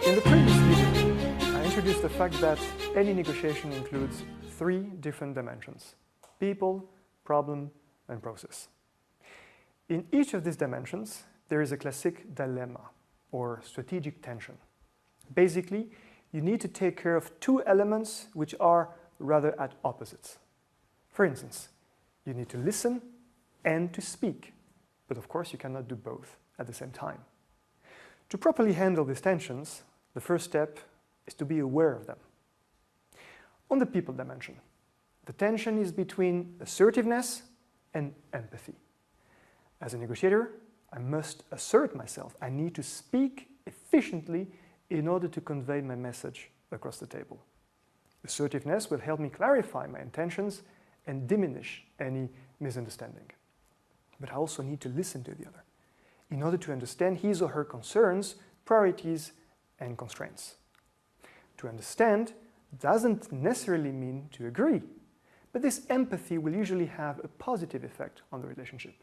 In the previous video, I introduced the fact that any negotiation includes three different dimensions: people, problem, and process. In each of these dimensions, there is a classic dilemma or strategic tension. Basically, you need to take care of two elements which are rather at opposites. For instance, you need to listen and to speak, but of course you cannot do both at the same time. To properly handle these tensions, the first step is to be aware of them. On the people dimension, the tension is between assertiveness and empathy. As a negotiator, I must assert myself. I need to speak efficiently in order to convey my message across the table. Assertiveness will help me clarify my intentions and diminish any misunderstanding. But I also need to listen to the other in order to understand his or her concerns, priorities, and constraints. To understand doesn't necessarily mean to agree, but this empathy will usually have a positive effect on the relationship.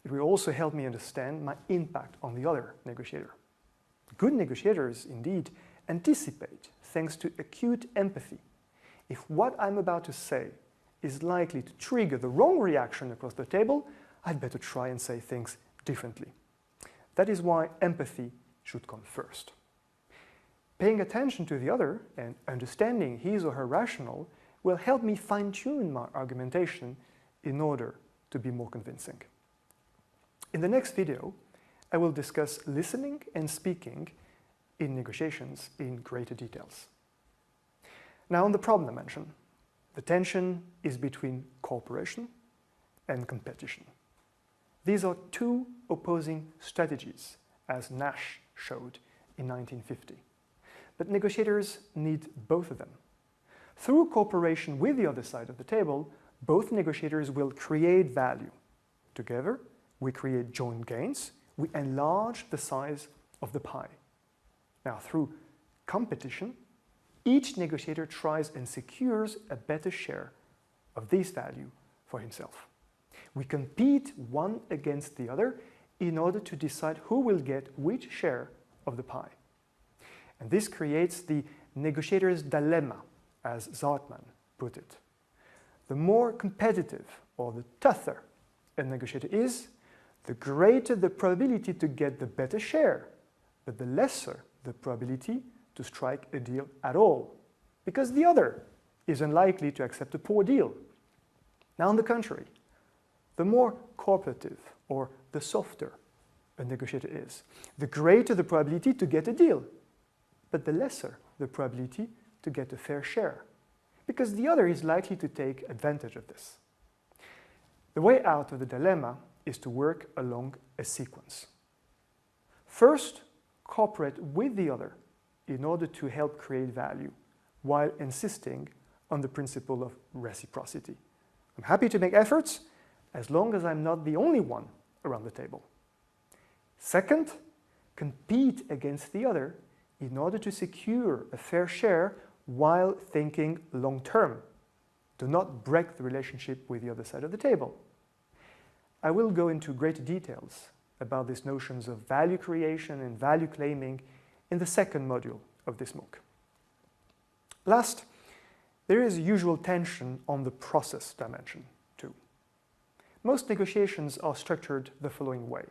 It will also help me understand my impact on the other negotiator. Good negotiators, indeed, anticipate thanks to acute empathy. If what I'm about to say is likely to trigger the wrong reaction across the table, I'd better try and say things differently. That is why empathy should come first. Paying attention to the other and understanding his or her rationale will help me fine-tune my argumentation in order to be more convincing. In the next video, I will discuss listening and speaking in negotiations in greater details. Now, on the problem dimension, the tension is between cooperation and competition. These are two opposing strategies, as Nash showed in 1950. But negotiators need both of them. Through cooperation with the other side of the table, both negotiators will create value. Together, we create joint gains, we enlarge the size of the pie. Now, through competition, each negotiator tries and secures a better share of this value for himself. We compete one against the other in order to decide who will get which share of the pie. And this creates the negotiator's dilemma, as Zartman put it. The more competitive or the tougher a negotiator is, the greater the probability to get the better share, but the lesser the probability to strike a deal at all, because the other is unlikely to accept a poor deal. Now, on the contrary, the more cooperative or the softer a negotiator is, the greater the probability to get a deal, but the lesser the probability to get a fair share, because the other is likely to take advantage of this. The way out of the dilemma is to work along a sequence. First, cooperate with the other in order to help create value, while insisting on the principle of reciprocity. I'm happy to make efforts as long as I'm not the only one around the table. Second, compete against the other in order to secure a fair share while thinking long-term. Do not break the relationship with the other side of the table. I will go into greater details about these notions of value creation and value claiming in the second module of this MOOC. Last, there is usual tension on the process dimension too. Most negotiations are structured the following way.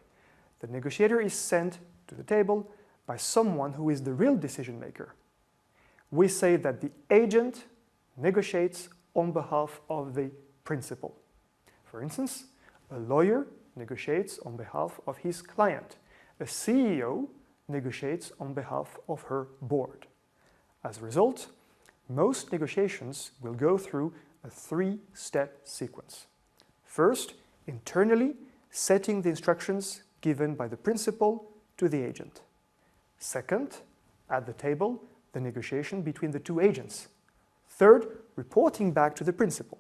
The negotiator is sent to the table by someone who is the real decision maker. We say that the agent negotiates on behalf of the principal. For instance, a lawyer negotiates on behalf of his client. A CEO negotiates on behalf of her board. As a result, most negotiations will go through a three-step sequence. First, internally, setting the instructions given by the principal to the agent. Second, at the table, the negotiation between the two agents. Third, reporting back to the principal.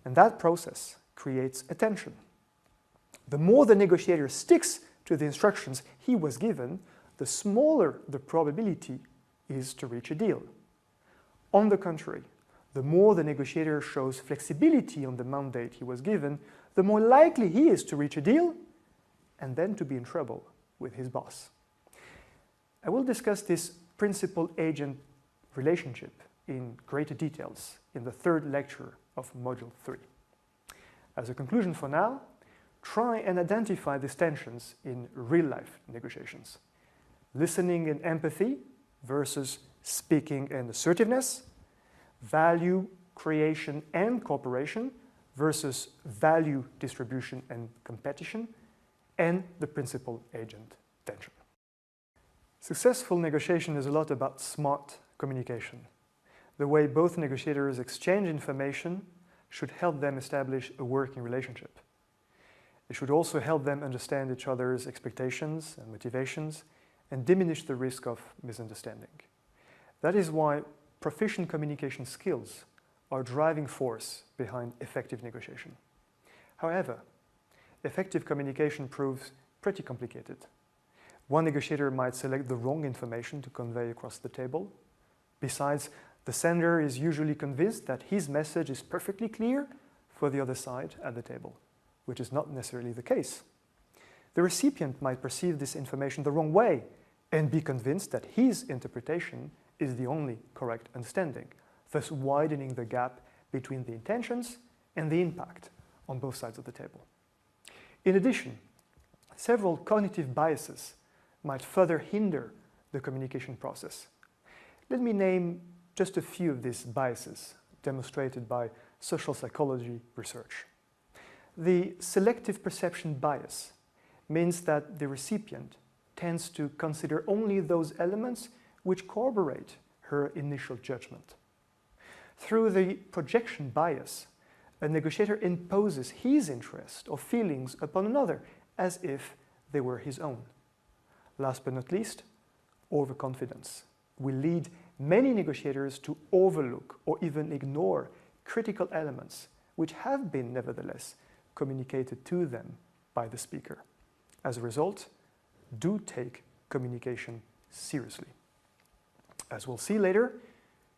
And that process creates a tension. The more the negotiator sticks to the instructions he was given, the smaller the probability is to reach a deal. On the contrary, the more the negotiator shows flexibility on the mandate he was given, the more likely he is to reach a deal and then to be in trouble with his boss. I will discuss this principal-agent relationship in greater details in the third lecture of Module 3. As a conclusion for now, try and identify these tensions in real-life negotiations. Listening and empathy versus speaking and assertiveness, value creation and cooperation versus value distribution and competition, and the principal-agent tension. Successful negotiation is a lot about smart communication. The way both negotiators exchange information should help them establish a working relationship. It should also help them understand each other's expectations and motivations and diminish the risk of misunderstanding. That is why proficient communication skills are a driving force behind effective negotiation. However, effective communication proves pretty complicated. One negotiator might select the wrong information to convey across the table. Besides, the sender is usually convinced that his message is perfectly clear for the other side at the table, which is not necessarily the case. The recipient might perceive this information the wrong way and be convinced that his interpretation is the only correct understanding, thus widening the gap between the intentions and the impact on both sides of the table. In addition, several cognitive biases might further hinder the communication process. Let me name just a few of these biases demonstrated by social psychology research. The selective perception bias means that the recipient tends to consider only those elements which corroborate her initial judgment. Through the projection bias, a negotiator imposes his interest or feelings upon another as if they were his own. Last but not least, overconfidence will lead many negotiators to overlook or even ignore critical elements which have been nevertheless communicated to them by the speaker. As a result, do take communication seriously. As we'll see later,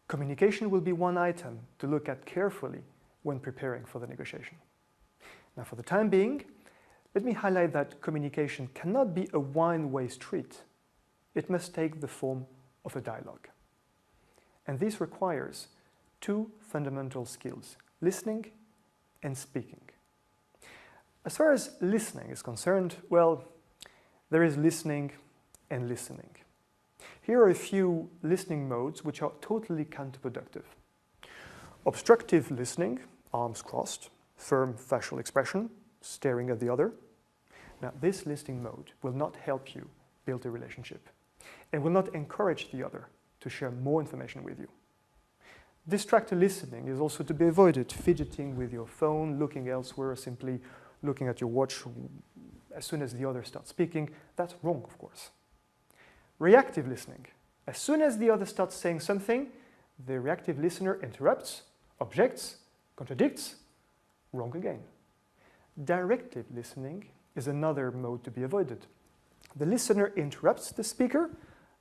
communication will be one item to look at carefully when preparing for the negotiation. Now, for the time being, let me highlight that communication cannot be a one-way street. It must take the form of a dialogue. And this requires two fundamental skills: listening and speaking. As far as listening is concerned, well, there is listening and listening. Here are a few listening modes which are totally counterproductive. Obstructive listening, arms crossed, firm facial expression, staring at the other. Now, this listening mode will not help you build a relationship and will not encourage the other to share more information with you. Distracted listening is also to be avoided. Fidgeting with your phone, looking elsewhere, simply looking at your watch as soon as the other starts speaking, that's wrong, of course. Reactive listening. As soon as the other starts saying something, the reactive listener interrupts, objects, contradicts, wrong again. Directive listening is another mode to be avoided. The listener interrupts the speaker,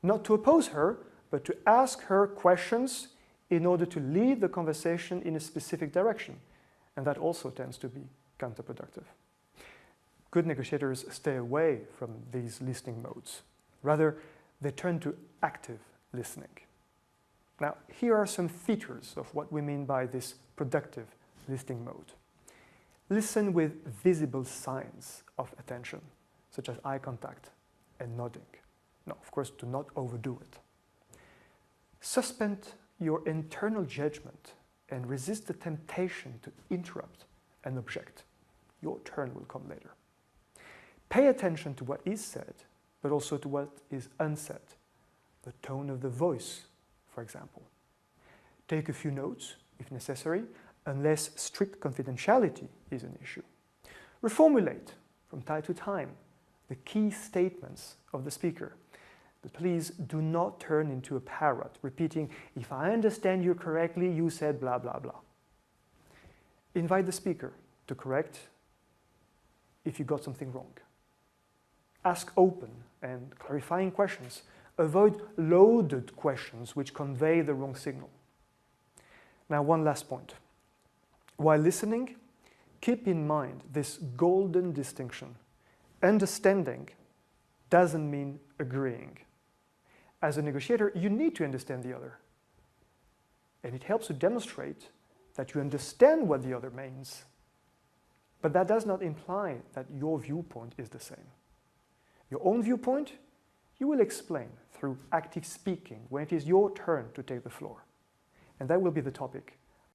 not to oppose her, but to ask her questions in order to lead the conversation in a specific direction. And that also tends to be counterproductive. Good negotiators stay away from these listening modes. Rather, they turn to active listening. Now, here are some features of what we mean by this productive listening mode. Listen with visible signs of attention, such as eye contact and nodding. Now, of course, do not overdo it. Suspend your internal judgment and resist the temptation to interrupt and object. Your turn will come later. Pay attention to what is said, but also to what is unsaid. The tone of the voice, for example. Take a few notes, if necessary, unless strict confidentiality is an issue. Reformulate, from time to time, the key statements of the speaker. But please do not turn into a parrot, repeating, "If I understand you correctly, you said blah, blah, blah." Invite the speaker to correct if you got something wrong. Ask open and clarifying questions. Avoid loaded questions which convey the wrong signal. Now, one last point. While listening, keep in mind this golden distinction. Understanding doesn't mean agreeing. as a negotiator, you need to understand the other. And it helps to demonstrate that you understand what the other means. But that does not imply that your viewpoint is the same. Your own viewpoint, you will explain through active speaking when it is your turn to take the floor. And that will be the topic